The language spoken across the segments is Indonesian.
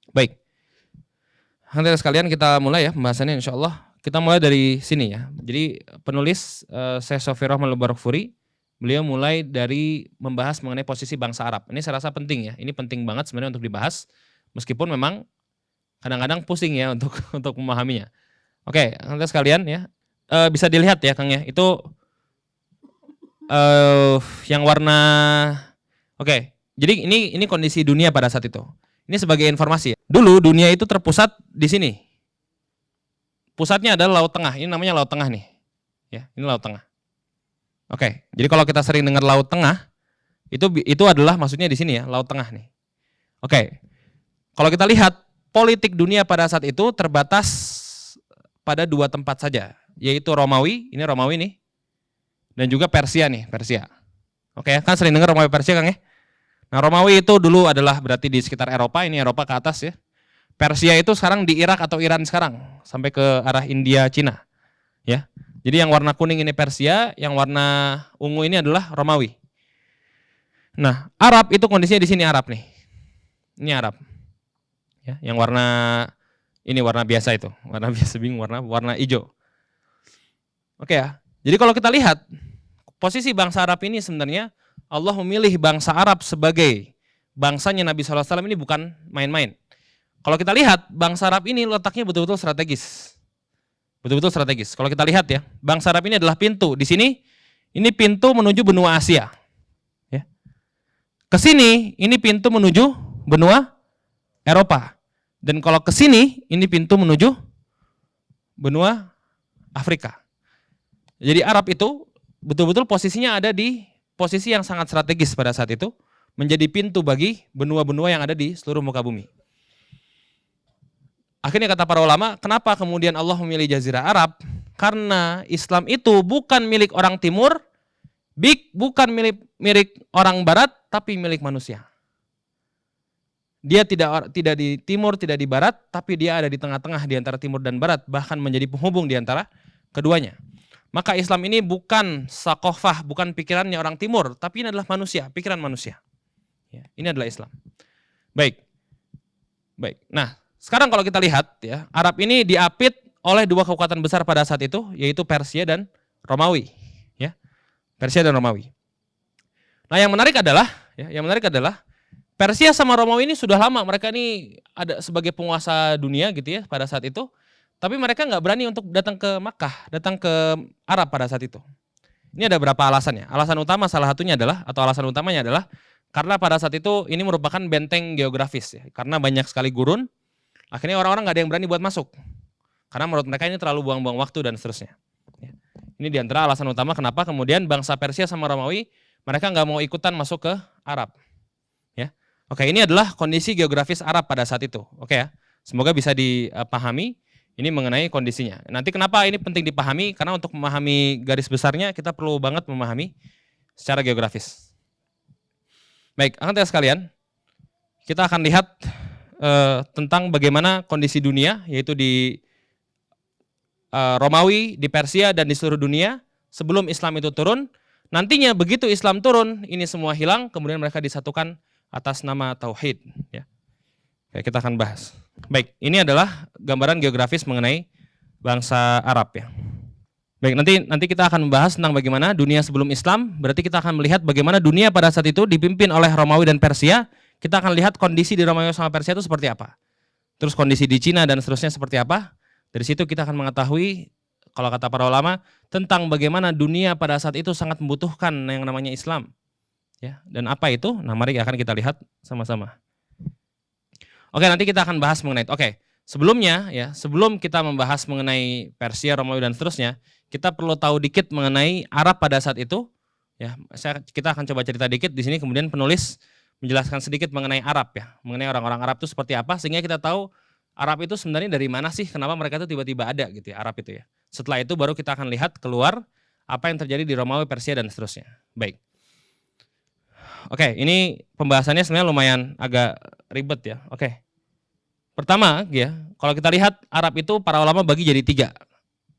Baik, hadirin sekalian kita mulai ya pembahasannya insyaallah. Kita mulai dari sini ya. Jadi penulis Syekh Shofie Rahman Al-Barakfuri, beliau mulai dari membahas mengenai posisi bangsa Arab. Ini saya rasa penting ya. Ini penting banget sebenarnya untuk dibahas meskipun memang kadang-kadang pusing ya untuk untuk memahaminya. Oke, hadirin sekalian ya. Bisa dilihat ya Kang ya. Itu yang warna oke. Jadi ini kondisi dunia pada saat itu. Ini sebagai informasi ya. Dulu dunia itu terpusat di sini. Pusatnya adalah Laut Tengah. Ini namanya Laut Tengah nih. Ya, ini Laut Tengah. Oke. Jadi kalau kita sering dengar Laut Tengah, itu adalah maksudnya di sini ya, Laut Tengah nih. Oke. Kalau kita lihat politik dunia pada saat itu terbatas pada dua tempat saja, yaitu Romawi, ini Romawi nih, dan juga Persia nih, Persia. Oke, kan sering dengar Romawi Persia Kang ya? Nah, Romawi itu dulu adalah berarti di sekitar Eropa, ini Eropa ke atas ya. Persia itu sekarang di Irak atau Iran sekarang, sampai ke arah India, Cina. Ya. Jadi yang warna kuning ini Persia, yang warna ungu ini adalah Romawi. Nah, Arab itu kondisinya di sini Arab nih. Ini Arab. Ya, yang warna ini warna biasa itu, warna biasa bingung warna hijau. Oke ya. Jadi kalau kita lihat posisi bangsa Arab ini sebenarnya Allah memilih bangsa Arab sebagai bangsanya Nabi SAW ini bukan main-main. Kalau kita lihat bangsa Arab ini letaknya betul-betul strategis. Betul-betul strategis. Kalau kita lihat ya, bangsa Arab ini adalah pintu. Di sini ini pintu menuju benua Asia. Ya. Ke sini ini pintu menuju benua Eropa. Dan kalau ke sini ini pintu menuju benua Afrika. Jadi Arab itu betul-betul posisinya ada di posisi yang sangat strategis pada saat itu, menjadi pintu bagi benua-benua yang ada di seluruh muka bumi. Akhirnya kata para ulama, kenapa kemudian Allah memilih Jazirah Arab? Karena Islam itu bukan milik orang timur, bukan milik orang barat, tapi milik manusia. Dia tidak di timur, tidak di barat, tapi dia ada di tengah-tengah di antara timur dan barat, bahkan menjadi penghubung di antara keduanya. Maka Islam ini bukan sakofah, bukan pikirannya orang timur, tapi ini adalah manusia, pikiran manusia. Ya, ini adalah Islam. Baik. Nah, sekarang kalau kita lihat ya, Arab ini diapit oleh dua kekuatan besar pada saat itu, yaitu Persia dan Romawi. Ya, Persia dan Romawi. Nah, yang menarik adalah Persia sama Romawi ini sudah lama, mereka ini ada sebagai penguasa dunia gitu ya pada saat itu. Tapi mereka nggak berani untuk datang ke Makkah, datang ke Arab pada saat itu. Ini ada berapa alasannya. Alasan utamanya adalah karena pada saat itu ini merupakan benteng geografis ya. Karena banyak sekali gurun, akhirnya orang-orang nggak ada yang berani buat masuk. Karena menurut mereka ini terlalu buang-buang waktu dan seterusnya. Ini diantara alasan utama kenapa kemudian bangsa Persia sama Romawi mereka nggak mau ikutan masuk ke Arab. Ya, oke, ini adalah kondisi geografis Arab pada saat itu. Oke ya, semoga bisa dipahami. Ini mengenai kondisinya. Nanti kenapa ini penting dipahami? Karena untuk memahami garis besarnya kita perlu banget memahami secara geografis. Baik, akan sekalian, kita akan lihat tentang bagaimana kondisi dunia, yaitu di Romawi, di Persia, dan di seluruh dunia sebelum Islam itu turun. Nantinya begitu Islam turun, ini semua hilang, kemudian mereka disatukan atas nama Tauhid. Ya. Oke, kita akan bahas. Baik, ini adalah gambaran geografis mengenai bangsa Arab ya. Baik, nanti kita akan membahas tentang bagaimana dunia sebelum Islam. Berarti kita akan melihat bagaimana dunia pada saat itu dipimpin oleh Romawi dan Persia. Kita akan lihat kondisi di Romawi sama Persia itu seperti apa. Terus kondisi di Cina dan seterusnya seperti apa. Dari situ kita akan mengetahui, kalau kata para ulama, tentang bagaimana dunia pada saat itu sangat membutuhkan yang namanya Islam. Ya, dan apa itu? Nah, mari akan kita lihat sama-sama. Oke, nanti kita akan bahas mengenai itu. Oke, sebelumnya ya, sebelum kita membahas mengenai Persia, Romawi dan seterusnya, kita perlu tahu dikit mengenai Arab pada saat itu. Ya, kita akan coba cerita dikit di sini, kemudian penulis menjelaskan sedikit mengenai Arab ya, mengenai orang-orang Arab itu seperti apa, sehingga kita tahu Arab itu sebenarnya dari mana sih, kenapa mereka itu tiba-tiba ada gitu ya, Arab itu ya. Setelah itu baru kita akan lihat keluar apa yang terjadi di Romawi, Persia dan seterusnya. Baik. Oke, ini pembahasannya sebenarnya lumayan agak ribet ya. Oke. Pertama, ya, kalau kita lihat Arab itu para ulama bagi jadi 3.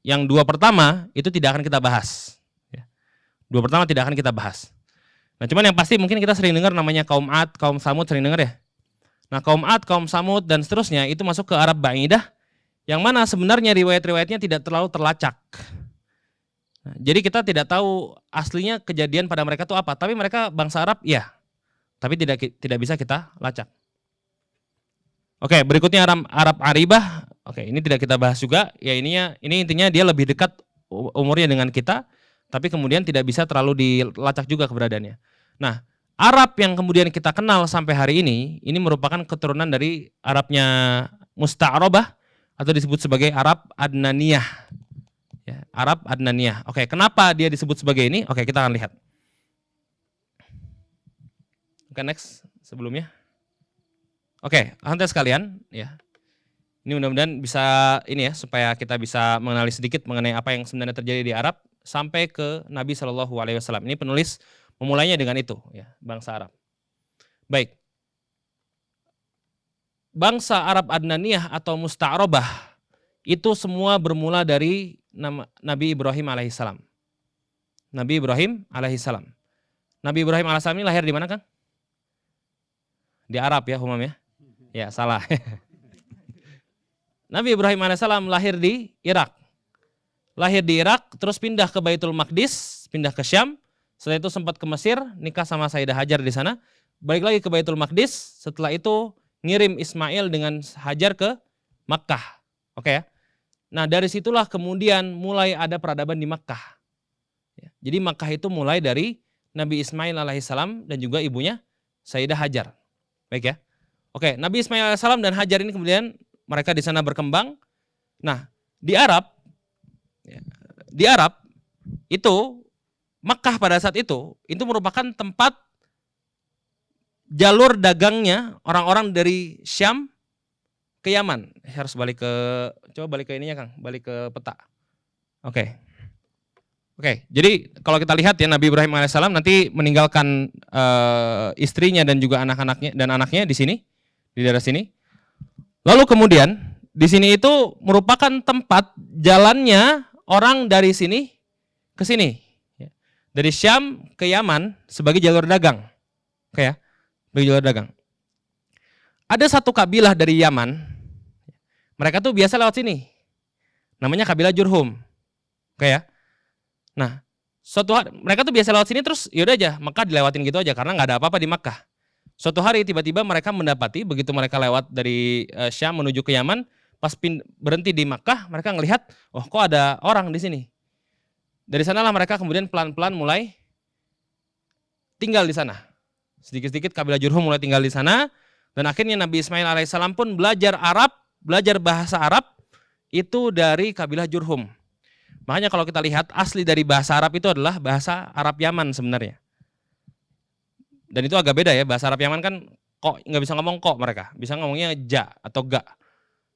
Yang 2 pertama itu tidak akan kita bahas. Ya. 2 pertama tidak akan kita bahas. Nah, cuman yang pasti mungkin kita sering dengar namanya kaum Ad, kaum Samud sering dengar ya. Nah, kaum Ad, kaum Samud dan seterusnya itu masuk ke Arab Ba'idah, yang mana sebenarnya riwayat-riwayatnya tidak terlalu terlacak. Nah, jadi kita tidak tahu aslinya kejadian pada mereka itu apa, tapi mereka bangsa Arab ya, tapi tidak bisa kita lacak. Oke, berikutnya Arab Aribah. Oke, ini tidak kita bahas juga. Ya ini intinya dia lebih dekat umurnya dengan kita, tapi kemudian tidak bisa terlalu dilacak juga keberadaannya. Nah, Arab yang kemudian kita kenal sampai hari ini merupakan keturunan dari Arabnya Musta'rabah atau disebut sebagai Arab Adnaniyah. Ya, Arab Adnaniyah. Oke, kenapa dia disebut sebagai ini? Oke, kita akan lihat. Oke, next sebelumnya. Oke, hantar sekalian, ya. Ini mudah-mudahan bisa ini ya, supaya kita bisa mengenali sedikit mengenai apa yang sebenarnya terjadi di Arab sampai ke Nabi Shallallahu Alaihi Wasallam. Ini penulis memulainya dengan itu, ya, bangsa Arab. Baik, bangsa Arab Adnaniyah atau Musta'rabah itu semua bermula dari Nabi Ibrahim alaihissalam. Nabi Ibrahim alaihissalam. Nabi Ibrahim alaihissalam ini lahir di mana, Kang? Di Arab ya, Humam ya? Ya, salah. Nabi Ibrahim alaihissalam lahir di Irak. Lahir di Irak, terus pindah ke Baitul Maqdis, pindah ke Syam. Setelah itu sempat ke Mesir, nikah sama Sayyidah Hajar di sana. Balik lagi ke Baitul Maqdis, setelah itu ngirim Ismail dengan Hajar ke Makkah. Oke ya. Nah, dari situlah kemudian mulai ada peradaban di Makkah. Jadi Makkah itu mulai dari Nabi Ismail alaihissalam dan juga ibunya Sayyidah Hajar. Baik ya. Oke, Nabi Ismail alaihissalam dan Hajar ini kemudian mereka di sana berkembang. Nah, di Arab itu Makkah pada saat itu merupakan tempat jalur dagangnya orang-orang dari Syam ke Yaman. Harus coba balik ke ininya, Kang, balik ke peta. Oke, jadi kalau kita lihat ya, Nabi Ibrahim alaihissalam nanti meninggalkan istrinya dan juga anaknya di sini, di daerah sini. Lalu kemudian di sini itu merupakan tempat jalannya orang dari sini ke sini, dari Syam ke Yaman sebagai jalur dagang. Oke ya, sebagai jalur dagang. Ada satu kabilah dari Yaman, mereka tuh biasa lewat sini, namanya kabilah Jurhum. Oke ya. Nah, suatu hari mereka tuh biasa lewat sini terus yaudah aja, Makkah dilewatin gitu aja karena nggak ada apa-apa di Makkah. Suatu hari tiba-tiba mereka mendapati, begitu mereka lewat dari Syam menuju ke Yaman, pas berhenti di Makkah, mereka ngelihat, oh kok ada orang di sini. Dari sanalah mereka kemudian pelan-pelan mulai tinggal di sana. Sedikit-sedikit kabilah Jurhum mulai tinggal di sana, dan akhirnya Nabi Ismail alaihissalam pun belajar bahasa Arab itu dari kabilah Jurhum. Makanya kalau kita lihat asli dari bahasa Arab itu adalah bahasa Arab Yaman sebenarnya. Dan itu agak beda ya, bahasa Arab Yaman kan kok nggak bisa ngomong kok mereka, bisa ngomongnya ja atau ga.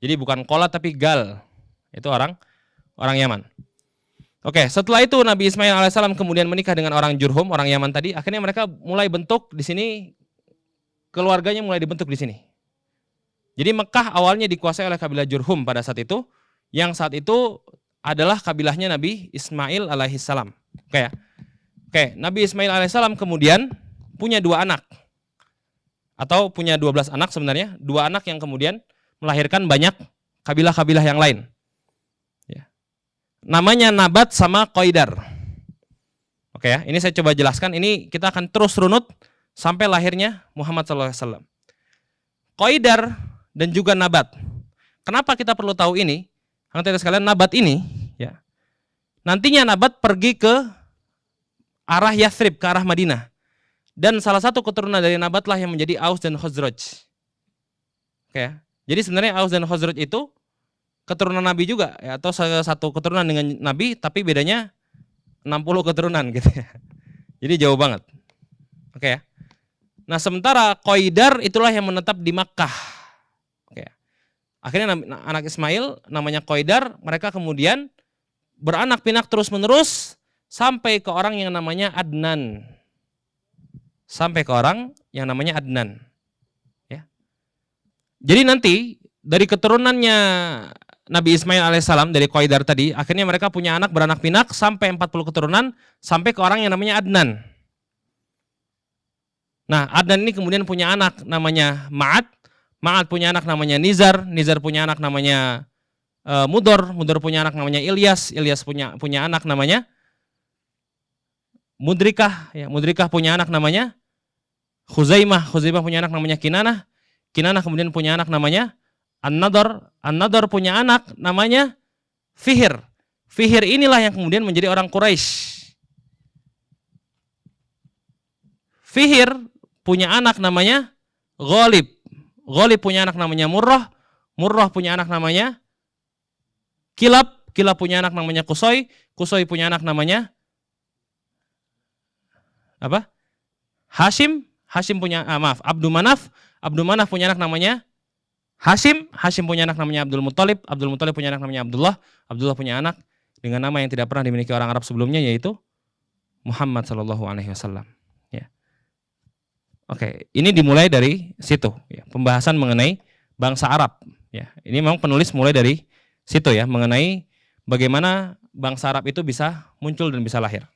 Jadi bukan kola tapi gal. Itu orang Yaman. Oke, setelah itu Nabi Ismail alaihissalam kemudian menikah dengan orang Jurhum, orang Yaman tadi. Akhirnya mereka mulai bentuk di sini, keluarganya mulai dibentuk di sini. Jadi Mekah awalnya dikuasai oleh kabilah Jurhum pada saat itu, yang saat itu adalah kabilahnya Nabi Ismail alaihissalam. Oke ya. Oke, Nabi Ismail alaihissalam kemudian punya 2 anak. Atau punya 12 anak sebenarnya, 2 anak yang kemudian melahirkan banyak kabilah-kabilah yang lain. Ya. Namanya Nabat sama Qaidar. Oke ya, ini saya coba jelaskan, ini kita akan terus runut sampai lahirnya Muhammad SAW. Qaidar dan juga Nabat. Kenapa kita perlu tahu ini? Karena sekalian Nabat ini, ya, nantinya Nabat pergi ke arah Yathrib, ke arah Madinah. Dan salah satu keturunan dari Nabat lah yang menjadi Aus dan Khazraj. Oke ya. Jadi sebenarnya Aus dan Khazraj itu keturunan Nabi juga, ya, atau satu keturunan dengan Nabi, tapi bedanya 60 keturunan gitu ya. Jadi jauh banget. Oke ya. Nah, sementara Qaidar itulah yang menetap di Makkah. Oke ya. Akhirnya anak Ismail namanya Qaidar, mereka kemudian beranak pinak terus-menerus sampai ke orang yang namanya Adnan. Sampai ke orang yang namanya Adnan. Ya. Jadi nanti dari keturunannya Nabi Ismail alaihissalam dari Qaidar tadi, akhirnya mereka punya anak beranak pinak sampai 40 keturunan sampai ke orang yang namanya Adnan. Nah, Adnan ini kemudian punya anak namanya Ma'ad. Ma'ad punya anak namanya Nizar, Nizar punya anak namanya Mudor, Mudor punya anak namanya Ilyas, Ilyas punya anak namanya Mudrikah, ya, Mudrikah punya anak namanya Khuzaimah, Khuzaimah punya anak namanya Kinanah, Kinanah kemudian punya anak namanya An-Nadar, An-Nadar punya anak namanya Fihir. Fihir inilah yang kemudian menjadi orang Quraisy. Fihir punya anak namanya Ghalib. Ghalib punya anak namanya Murrah. Murrah punya anak namanya Kilab. Kilab punya anak namanya Qusay. Qusay punya anak namanya apa? Hashim. Hashim punya Abdul Manaf. Abdul Manaf punya anak namanya Hashim. Hashim punya anak namanya Abdul Muthalib. Abdul Muthalib punya anak namanya Abdullah. Abdullah punya anak dengan nama yang tidak pernah dimiliki orang Arab sebelumnya, yaitu Muhammad sallallahu alaihi wasallam. Ya. Oke, ini dimulai dari situ, ya, pembahasan mengenai bangsa Arab. Ya, ini memang penulis mulai dari situ, ya, mengenai bagaimana bangsa Arab itu bisa muncul dan bisa lahir.